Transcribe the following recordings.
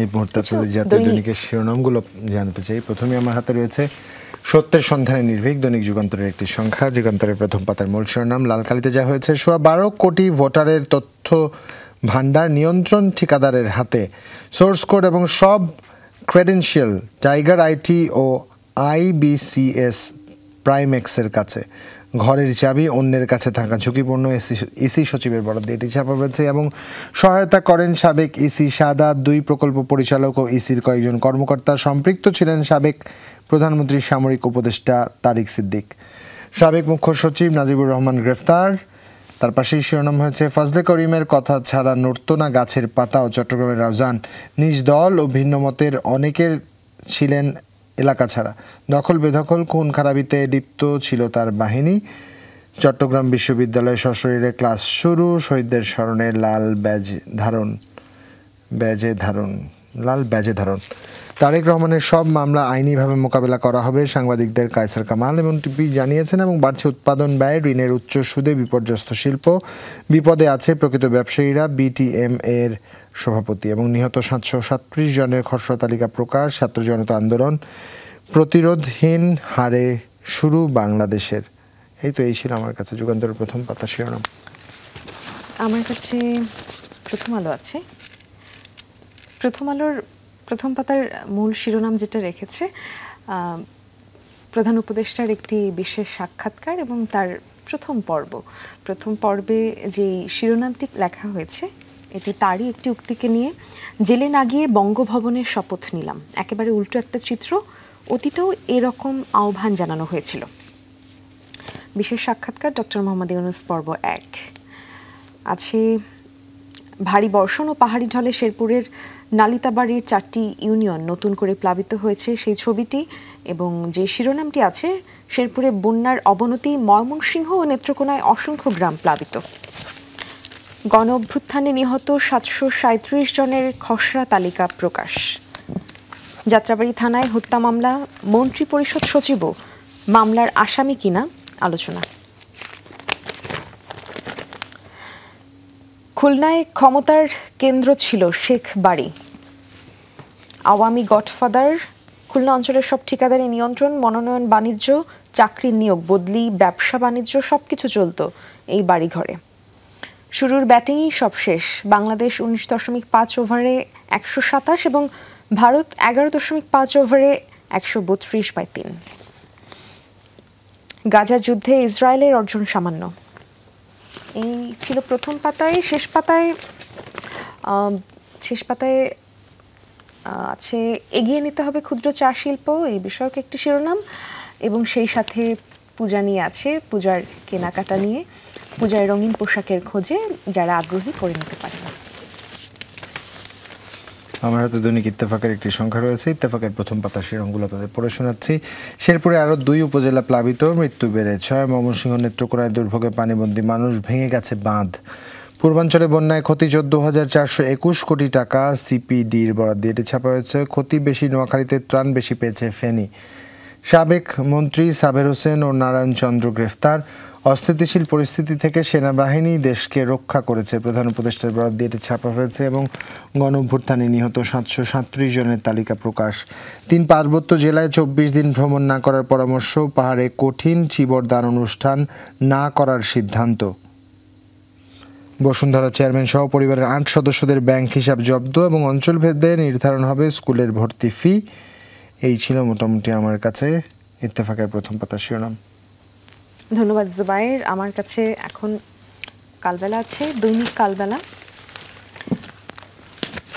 এই মুহূর্তে জাতীয় দৈনিকের শিরোনামগুলো জানতে চাই। প্রথমে আমার হাতে রয়েছে সত্যের সন্ধানে নির্ভীক, দৈনিক যুগান্তরের একটি সংখ্যা। যুগান্তরের প্রথম পাতার মূল শিরোনাম, লাল কালিতে যা হয়েছে, 12.25 কোটি ভোটারের তথ্য ভান্ডার নিয়ন্ত্রণ ঠিকাদারের হাতে। সোর্স কোড এবং সব ক্রেডেনশিয়াল টাইগার আইটি ও IBCS প্রাইমেক্সের কাছে। ঘরের চাবি অন্যের কাছে থাকা ঝুঁকিপূর্ণ, ইসি সচিবের বরাদ্দে এটি ছাপা হয়েছে। এবং সহায়তা করেন সাবেক ইসি সাদাত, 2 প্রকল্প পরিচালক ও ইসির কয়েকজন কর্মকর্তা। সম্পৃক্ত ছিলেন সাবেক প্রধানমন্ত্রীর সামরিক উপদেষ্টা তারিক সিদ্দিক। সাবেক মুখ্য সচিব নাজিবুর রহমান গ্রেফতার। তার পাশেই শিরোনাম হয়েছে, ফজলে করিমের কথা ছাড়া নড়ত না গাছের পাতা ও চট্টগ্রামের রাউজান। নিজ দল ও ভিন্ন মতের অনেকের ছিলেন এলাকা ছাড়া। দখল বেদখল খুন খারাপিতে লিপ্ত ছিল তার বাহিনী। চট্টগ্রাম বিশ্ববিদ্যালয়ে সশরীরে ক্লাস শুরু। শহীদদের স্মরণে লাল ব্যাজে ধারণ। তারেক রহমানের সব মামলা আইনিভাবে মোকাবেলা করা হবে, সাংবাদিকদের কায়সার কামাল এমনটি জানিয়েছেন। এবং বাড়ছে উৎপাদন ব্যয়, ঋণের উচ্চ সুদে বিপর্যস্ত শিল্প, বিপদে আছে প্রকৃত ব্যবসায়ীরা, BTM এর সভাপতি। এবং নিহত 737 জনের খসড়া তালিকা প্রকাশ। ছাত্র জনতা আন্দোলন প্রতিরোধহীন হারে শুরু বাংলাদেশের। এই ছিল আমার কাছে যুগান্তরের প্রথম পাতা শিরোনাম। আমার কাছে প্রথম আলো আছে। প্রথম আলোর প্রথম পাতার মূল শিরোনাম যেটা রেখেছে, প্রধান উপদেষ্টার একটি বিশেষ সাক্ষাৎকার এবং তার প্রথম পর্বে যে শিরোনামটি লেখা হয়েছে, এটি তারই একটি উক্তিকে নিয়ে। জেলে না গিয়ে বঙ্গভবনের শপথ নিলাম, একেবারে উল্টো একটা চিত্র। অতীতেও এরকম আহ্বান জানানো হয়েছিল। বিশেষ সাক্ষাৎকার ডক্টর মোহাম্মদ ইউনূস পর্ব 1 আছে। ভারী বর্ষণ ও পাহাড়ি ঢলে শেরপুরের নালিতাবাড়ির 4টি ইউনিয়ন নতুন করে প্লাবিত হয়েছে, সেই ছবিটি এবং যে শিরোনামটি আছে, শেরপুরে বন্যার অবনতি, ময়মনসিংহ ও নেত্রকোনায় অসংখ্য গ্রাম প্লাবিত। গণ অভ্যুত্থানে নিহত 737 জনের খসড়া তালিকা প্রকাশ। যাত্রাবাড়ী থানায় হত্যা মামলা, মন্ত্রী পরিষদ সচিবও মামলার আসামি কিনা আলোচনা। খুলনায় ক্ষমতার কেন্দ্র ছিল শেখ বাড়ি, আওয়ামী গডফাদার। খুলনা অঞ্চলের সব ঠিকাদারি নিয়ন্ত্রণ, মনোনয়ন, বাণিজ্য, চাকরির নিয়োগ, বদলি, ব্যবসা বাণিজ্য সবকিছু চলত এই বাড়িঘরে। শুরুর ব্যাটিংই সব শেষ। বাংলাদেশ 19.5 ওভারে 127 এবং ভারত 11.5 ওভারে 132/3। গাজা যুদ্ধে ইসরায়েলের অর্জন সামান্য। এই ছিল প্রথম পাতায়। শেষ পাতায় আছে এগিয়ে নিতে হবে ক্ষুদ্র চা শিল্প, এই বিষয়ক একটি শিরোনাম। এবং সেই সাথে পূজা নিয়ে আছে, পূজার কেনাকাটা নিয়ে, পূজায় রঙিন পোশাকের খোঁজে যারা আগ্রহী করে নিতে পারে। আমার হাতে দৈনিক ইত্তেফাকের একটি সংখ্যা রয়েছে। ইত্তেফাকের প্রথম পাতার শিরোনামগুলো তাদের পড়ে শোনাচ্ছি। শেরপুরে আরও 2 উপজেলা প্লাবিত, মৃত্যু বেড়ে 6। ময়মনসিংহ নেত্রকোনায় দুর্ভোগে পানিবন্দী মানুষ, ভেঙে গেছে বাঁধ। পূর্বাঞ্চলে বন্যায় ক্ষতি 14,421 কোটি টাকা CPDর বরাদ্দে এটি ছাপা হয়েছে। ক্ষতি বেশি নোয়াখালীতে, ত্রাণ বেশি পেয়েছে ফেনী। সাবেক মন্ত্রী সাবের হোসেন ও নারায়ণ চন্দ্র গ্রেফতার। অস্থিতিশীল পরিস্থিতি থেকে সেনাবাহিনী দেশকে রক্ষা করেছে, প্রধান উপদেষ্টার বরাদ্দে এটি ছাপা হয়েছে। এবং গণঅভ্যুত্থানে নিহত 737 জনের তালিকা প্রকাশ। 3 পার্বত্য জেলায় 24 দিন ভ্রমণ না করার পরামর্শ, পাহাড়ে কঠিন চীবরদান অনুষ্ঠান না করার সিদ্ধান্ত। বসুন্ধরা চেয়ারম্যান সহ পরিবারের 8 সদস্যদের ব্যাংক হিসাব জব্দ এবং অঞ্চলভেদে নির্ধারণ হবে স্কুলের ভর্তি ফি। এই ছিল মোটামুটি আমার কাছে ইত্তেফাকের প্রথম পাতার শিরোনাম। ধন্যবাদ জুবায়ের। আমার কাছে এখন কালবেলা আছে। দৈনিক কালবেলা,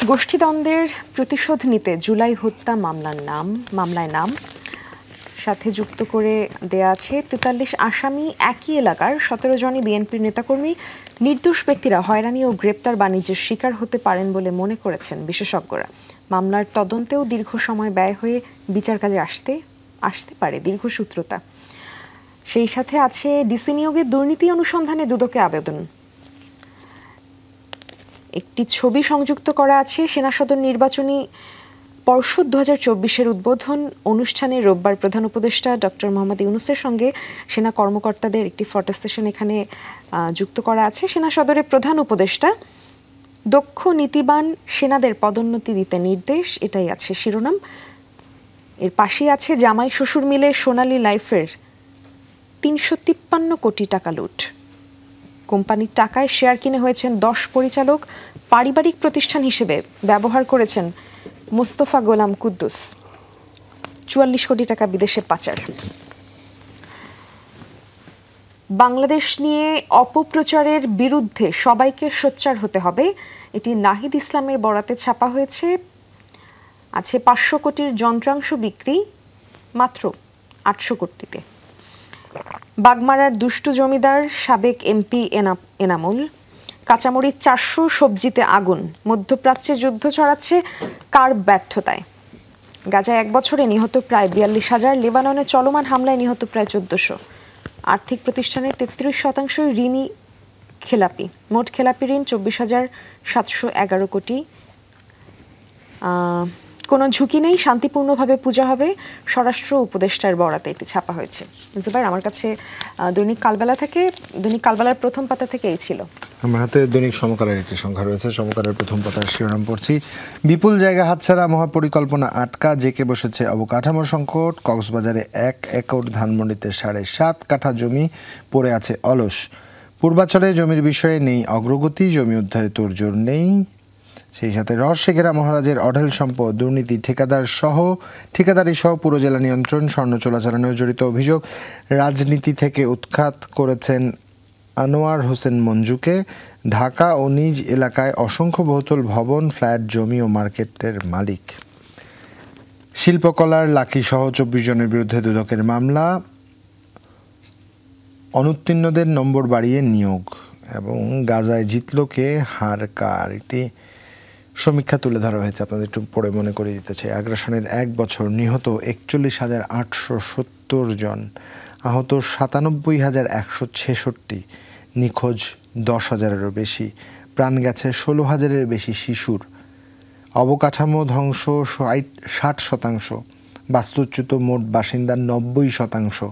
গোষ্ঠীদ্বন্দ্বের প্রতিশোধ নিতে জুলাই হত্যা মামলায় নাম সাথে যুক্ত করে দেয়া আছে। 43 আসামি, একই এলাকার 17 জনই বিএনপির নেতাকর্মী। নির্দোষ ব্যক্তিরা হয়রানি ও গ্রেপ্তার বাণিজ্যের শিকার হতে পারেন বলে মনে করেছেন বিশেষজ্ঞরা। মামলার তদন্তেও দীর্ঘ সময় ব্যয় হয়ে বিচার কাজে আসতে পারে দীর্ঘসূত্রতা। সেই সাথে আছে ডিসি নিয়োগের দুর্নীতি অনুসন্ধানে দুদকে আবেদন। একটি ছবি সংযুক্ত করা আছে। সেনা সদর নির্বাচনী পর্ষদ 2024-এর উদ্বোধন অনুষ্ঠানে রোববার প্রধান উপদেষ্টা ডক্টর মোহাম্মদ ইউনূসের সঙ্গে সেনা কর্মকর্তাদের একটি ফটো সেশন এখানে যুক্ত করা আছে। সেনা সদরের প্রধান উপদেষ্টা দক্ষ নীতিবান সেনাদের পদোন্নতি দিতে নির্দেশ, এটাই আছে শিরোনাম। এর পাশেই আছে জামাই শ্বশুর মিলে সোনালী লাইফের 353 কোটি টাকা লুট। কোম্পানির টাকায় শেয়ার কিনে হয়েছেন 10 পরিচালক, পারিবারিক প্রতিষ্ঠান হিসেবে ব্যবহার করেছেন মোস্তফা গোলাম কুদ্দুস। 44 কোটি টাকা বিদেশে পাচার। বাংলাদেশ নিয়ে অপপ্রচারের বিরুদ্ধে সবাইকে সোচ্চার হতে হবে, এটি নাহিদ ইসলামের বরাতে ছাপা হয়েছে। আছে 500 কোটির যন্ত্রাংশ বিক্রি মাত্র 800 কোটিতে। বাগমারার দুষ্টু জমিদার সাবেক এমপি এনামুল। কাঁচামরিচ 400, সবজিতে আগুন। মধ্যপ্রাচ্যে যুদ্ধ ছড়াচ্ছে কার ব্যর্থতায়। গাজায় 1 বছরে নিহত প্রায় 42,000, লেবাননে চলমান হামলায় নিহত প্রায় 1400। আর্থিক প্রতিষ্ঠানের 33% ঋণই খেলাপি। মোট খেলাপি ঋণ 24,711 কোটি। কোনো ঝুঁকি নেই, শান্তিপূর্ণভাবে পূজা হবে, স্বরাষ্ট্র উপদেষ্টার বরাতে এটি ছাপা হয়েছে। জুবাইর, আমার কাছে দৈনিক কালবেলার প্রথম পাতা থেকে এই ছিল। আমার হাতে দৈনিক সমকালের একটি সংখ্যা রয়েছে। সমকালের প্রথম পাতার শিরোনাম পড়ছি, বিপুল জায়গা হাতছাড়া, মহাপরিকল্পনা আটকা, জেকে বসেছে অবকাঠামো সংকট। কক্সবাজারে 1 একর, ধানমন্ডিতে 7.5 কাঠা জমি পড়ে আছে অলস। পূর্বাচলে জমির বিষয়ে নেই অগ্রগতি, জমি উদ্ধারে তোড়জোড় নেই। সেই সাথে রহস্যে ঘেরা মহারাজের অঢেল সম্পদ, দুর্নীতি, ঠিকাদারি সহ পুরো জেলা নিয়ন্ত্রণ, স্বর্ণ চোরাচালানেও জড়িত অভিযোগ। রাজনীতি থেকে উৎখাত করেছেন আনোয়ার হোসেন মঞ্জুকে। ঢাকা ও নিজ এলাকায় অসংখ্য বহুতল ভবন, ফ্ল্যাট, জমি ও মার্কেটের মালিক। শিল্পকলার লাকি সহ 24 জনের বিরুদ্ধে দুদকের মামলা। অনুত্তীর্ণদের নম্বর বাড়িয়ে নিয়োগ এবং গাজায় জিতল কে, হার কার, একটি সমীক্ষা তুলে ধরা হয়েছে। আপনাদের একটু পড়ে মনে করে দিতে চাই। আগ্রাসনের 1 বছর, নিহত 41,870 জন, আহত 97,166, নিখোঁজ 10,000-এরও বেশি, প্রাণ গেছে 16,000-এর বেশি শিশুর। অবকাঠামো ধ্বংস 60%, বাস্তুচ্যুত মোট বাসিন্দা 90%,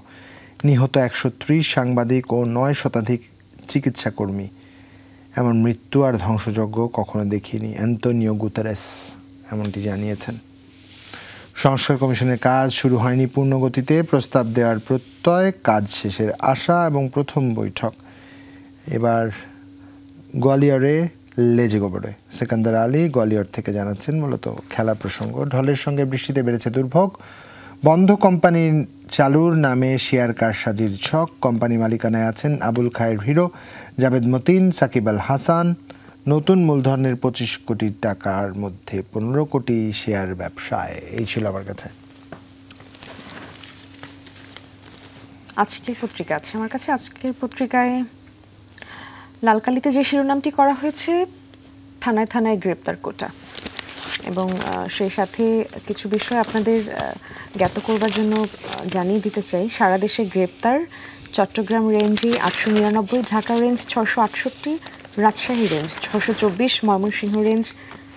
নিহত 130 সাংবাদিক ও 9 শতাধিক চিকিৎসাকর্মী। এমন মৃত্যু আর ধ্বংসযজ্ঞ কখনো দেখিনি, অ্যান্তোনিও গুতেরেস এমনটি জানিয়েছেন। সংস্কার কমিশনের কাজ শুরু হয়নি পূর্ণগতিতে, প্রস্তাব দেওয়ার প্রত্যয়, কাজ শেষের আশা এবং প্রথম বৈঠক। এবার গোয়ালিয়রে লেজে গোবরে সেকান্দার আলী গোয়ালিয়র থেকে জানাচ্ছেন মূলত খেলা প্রসঙ্গ। ঢলের সঙ্গে বৃষ্টিতে বেড়েছে দুর্ভোগ, বন্ধ কোম্পানির চালুর নামে শেয়ার কারসাজির ছক। কোম্পানি মালিকানায় আছেন আবুল খায়ের হিরো, জাবেদ মতিন, সাকিব আল হাসান। নতুন মূলধনের 25 কোটি টাকার মধ্যে 15 কোটি শেয়ার ব্যবসায়। এই ছিল আমার কাছে আজকের পত্রিকা আছে আমার কাছে। আজকের পত্রিকায় লালকালিতে যে শিরোনামটি করা হয়েছে, থানায় থানায় গ্রেপ্তার কোটা, এবং সেই সাথে কিছু বিষয় আপনাদের জ্ঞাত করবার জন্য জানিয়ে দিতে চাই। সারা দেশে গ্রেপ্তার, চট্টগ্রাম রেঞ্জে 899, Dhaka range 668, Rajshahi range 624, Mymensingh range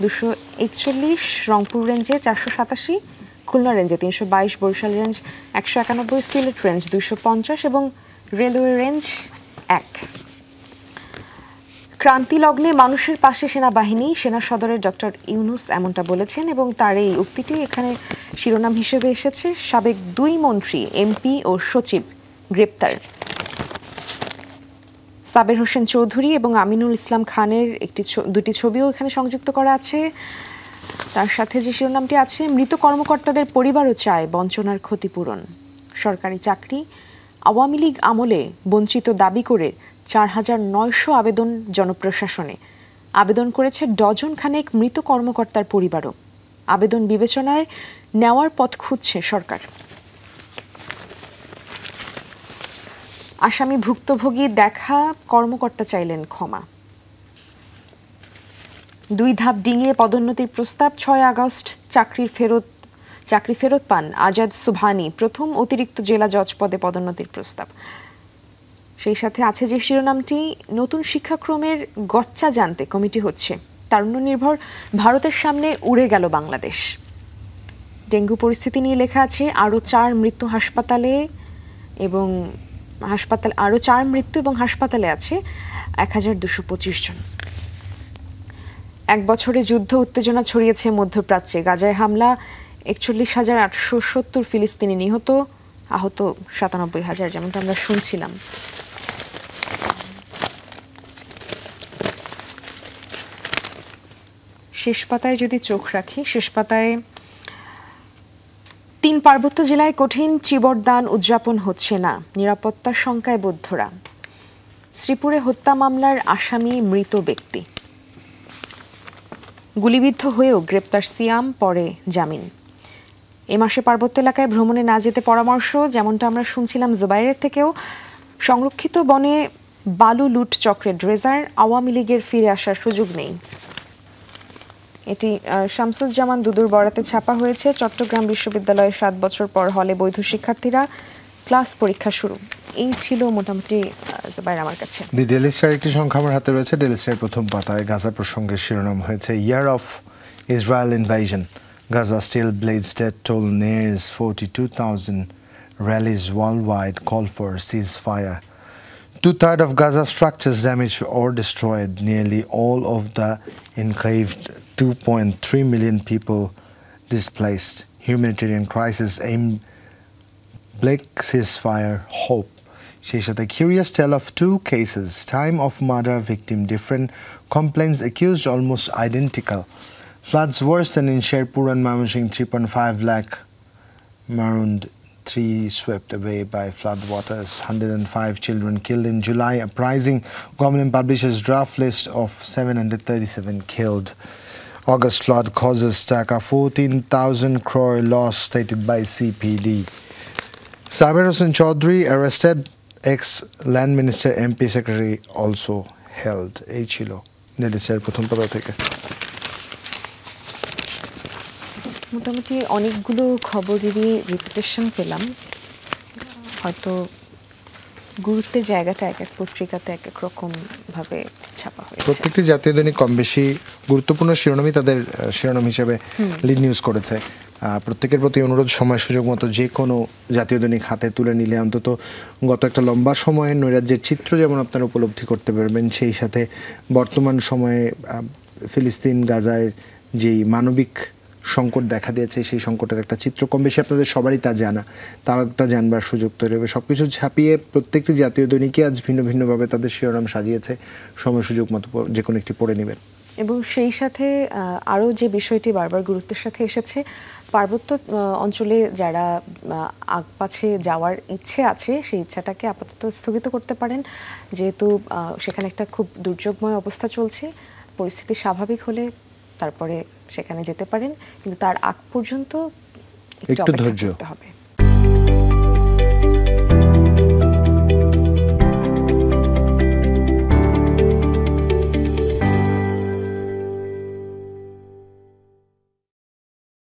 241, Rangpur রেঞ্জে 487, খুলনা রেঞ্জে 322, বরিশাল রেঞ্জ 191, সিলেট রেঞ্জ 250 এবং রেলওয়ে রেঞ্জ 1। ক্রান্তি লগ্নে মানুষের পাশে সেনাবাহিনী, সেনা সদরের ডক্টর ইউনুস এমনটা বলেছেন এবং তার এই উক্তিটি এখানে শিরোনাম হিসেবে এসেছে। সাবেক 2 মন্ত্রী, এমপি ও সচিব গ্রেপ্তার। সাবের হোসেন চৌধুরী এবং আমিনুল ইসলাম খানের দুটি ছবিও এখানে সংযুক্ত করা আছে। তার সাথে যে শিরোনামটি আছে, মৃত কর্মকর্তাদের পরিবারও চায় বঞ্চনার ক্ষতিপূরণ। সরকারি চাকরি, আওয়ামী লীগ আমলে বঞ্চিত দাবি করে 4,900 আবেদন জনপ্রশাসনে। আবেদন করেছে ডজন খানেক মৃত কর্মকর্তার পরিবারও। আবেদন বিবেচনায় নেওয়ার পথ খুঁজছে সরকার। আসামি ভুক্তভোগী দেখা, কর্মকর্তা চাইলেন ক্ষমা। 2 ধাপ ডিঙিয়ে পদোন্নতির প্রস্তাব, 6 আগস্ট চাকরি ফেরত পান আজাদ সুবহানি, প্রথম অতিরিক্ত জেলা জজ পদে পদোন্নতির প্রস্তাব। সেই সাথে আছে যে শিরোনামটি, নতুন শিক্ষাক্রমের গচ্চা জানতে কমিটি হচ্ছে, তারুণ্য নির্ভর ভারতের সামনে উড়ে গেল বাংলাদেশ। ডেঙ্গু পরিস্থিতি নিয়ে লেখা আছে, আরও 4 মৃত্যু এবং হাসপাতালে আছে 1,225 জন। এক বছরে যুদ্ধ উত্তেজনা ছড়িয়েছে মধ্যপ্রাচ্যে। গাজায় হামলা, 41,870 ফিলিস্তিনি নিহত, আহত 97,000, যেমনটা আমরা শুনছিলাম। শেষ পাতায় যদি চোখ রাখি, শেষ পাতায় 3 পার্বত্য জেলায় কঠিন চীবরদান উদযাপন হচ্ছে না, নিরাপত্তার শঙ্কায় বৌদ্ধরা। শ্রীপুরে হত্যা মামলার আসামি মৃত ব্যক্তি, গুলিবিদ্ধ হয়েও গ্রেপ্তার সিয়াম, পরে জামিন। এ মাসে পার্বত্য এলাকায় ভ্রমণে না যেতে পরামর্শ, যেমনটা আমরা শুনছিলাম জুবাইরের থেকেও। সংরক্ষিত বনে বালু লুট চক্রের ড্রেজার, আওয়ামী লীগের ফিরে আসার সুযোগ নেই। এটি শামসুজ্জামান দুদুর বরাতে ছাপা হয়েছে। চট্টগ্রাম বিশ্ববিদ্যালয়ে 7 বছর পর হলে বৈধ শিক্ষার্থীরা, ক্লাস পরীক্ষা শুরু। এই ছিল মোটামুটি জুবাইর আমার কাছে। দি ডেইলি স্টার একটি সংখ্যা আমার হাতে রয়েছে। ডেইলি স্টারের প্রথম পাতায় গাজা প্রসঙ্গে শিরোনাম হয়েছে year of Israel invasion, Gaza still blades death toll nears 42,000. Rallies worldwide call for ceasefire. 2/3 of Gaza structures damaged or destroyed. Nearly all of the enclaved 2.3 million people displaced. Humanitarian crisis aim bleak ceasefire hope. She said the curious tale of 2 cases, time of murder, victim different, complaints accused almost identical. Floods worse than in Sherpur and Mymensingh, 3.5 lakh marooned, 3 swept away by flood waters. 105 children killed in July uprising. Government publishes draft list of 737 killed. August flood causes Taka 14,000 crore loss stated by CPD. Saber Hossain Chaudhry arrested, ex-land minister MP secretary also held. এই ছিল Daily Star প্রথম পাতা থেকে। মোটামুটি অনেকগুলো খবরেরই repetition পেলাম, হয়তো গুরুত্বের জায়গাটা এক এক পত্রিকাতে এক এক রকম ভাবে ছাপা হয়েছে। প্রত্যেকটি জাতীয় দৈনিক কম বেশি গুরুত্বপূর্ণ শিরোনামই তাদের শিরোনাম হিসেবে লিড নিউজ করেছে। প্রত্যেকের প্রতি অনুরোধ, সময় সুযোগ মতো যে কোনো জাতীয় দৈনিক হাতে তুলে নিলে অন্তত গত একটা লম্বা সময়ে নৈরাজ্যের চিত্র যেমন আপনারা উপলব্ধি করতে পারবেন, সেই সাথে বর্তমান সময়ে ফিলিস্তিন গাজায় যেই মানবিক সংকট দেখা দিয়েছে সেই সংকটের একটা চিত্র কম বেশি আপনাদের সবারই তা জানা, তাও একটা জানবার সুযোগ তৈরি হবে। সব কিছু ছাপিয়ে প্রত্যেকটি জাতীয় দৈনিকই আজ ভিন্ন ভিন্নভাবে তাদের শিরোনাম সাজিয়েছে। সময় সুযোগ মতো যে কোনো একটি পড়ে নেবেন। এবং সেই সাথে আরও যে বিষয়টি বারবার গুরুত্বের সাথে এসেছে, পার্বত্য অঞ্চলে যারা আগপাছে যাওয়ার ইচ্ছে আছে সেই ইচ্ছাটাকে আপাতত স্থগিত করতে পারেন, যেহেতু সেখানে একটা খুব দুর্যোগময় অবস্থা চলছে। পরিস্থিতি স্বাভাবিক হলে তারপরে সেখানে যেতে পারেন, কিন্তু তার আগ পর্যন্ত একটু ধৈর্য ধরতে হবে।